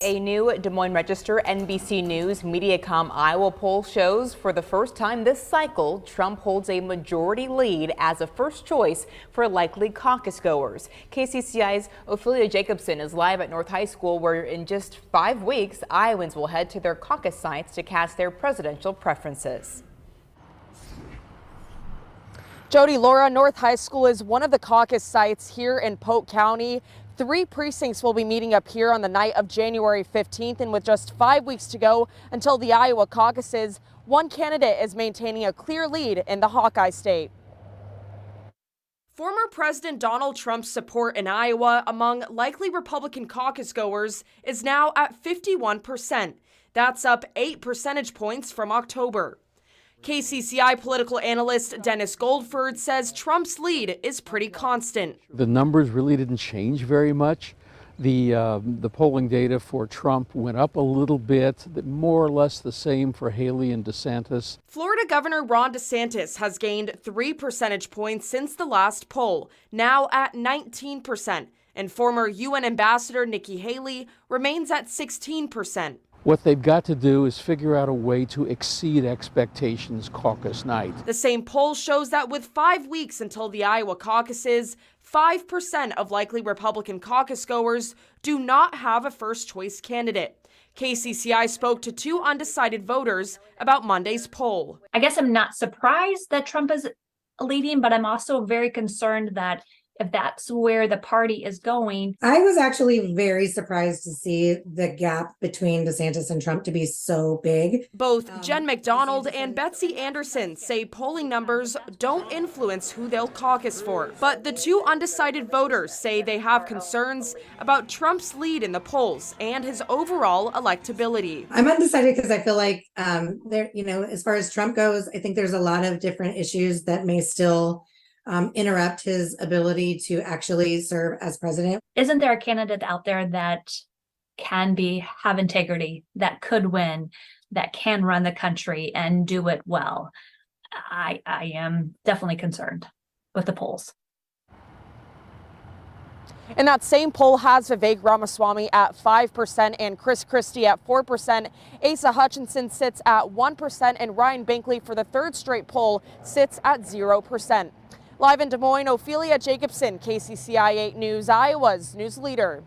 A new Des Moines Register NBC News Mediacom Iowa poll shows for the first time this cycle, Trump holds a majority lead as a first choice for likely caucus goers. KCCI's Ophelia Jacobson is live at North High School, where in just 5 weeks, Iowans will head to their caucus sites to cast their presidential preferences. Jody, Laura, North High School is one of the caucus sites here in Polk County. 3 precincts will be meeting up here on the night of January 15th, and with just 5 weeks to go until the Iowa caucuses, one candidate is maintaining a clear lead in the Hawkeye State. Former President Donald Trump's support in Iowa among likely Republican caucus goers is now at 51%. That's up 8 percentage points from October. KCCI political analyst Dennis Goldford says Trump's lead is pretty constant. The numbers really didn't change very much. The polling data for Trump went up a little bit, more or less the same for Haley and DeSantis. Florida Governor Ron DeSantis has gained 3 percentage points since the last poll, now at 19%, and former UN Ambassador Nikki Haley remains at 16%. What they've got to do is figure out a way to exceed expectations caucus night. The same poll shows that with 5 weeks until the Iowa caucuses, 5% of likely Republican caucus goers do not have a first choice candidate. KCCI spoke to 2 undecided voters about Monday's poll. I guess I'm not surprised that Trump is leading, but I'm also very concerned that if that's where the party is going. I was actually very surprised to see the gap between DeSantis and Trump to be so big. Both Jen McDonald and Betsy Anderson say polling numbers don't influence who they'll caucus for. But the 2 undecided voters say they have concerns about Trump's lead in the polls and his overall electability. I'm undecided because I feel like as far as Trump goes, I think there's a lot of different issues that may still interrupt his ability to actually serve as president. Isn't there a candidate out there that can have integrity, that could win, that can run the country and do it well? I am definitely concerned with the polls. And that same poll has Vivek Ramaswamy at 5% and Chris Christie at 4%. Asa Hutchinson sits at 1%, and Ryan Binkley for the 3rd straight poll sits at 0%. Live in Des Moines, Ophelia Jacobson, KCCI 8 News, Iowa's news leader.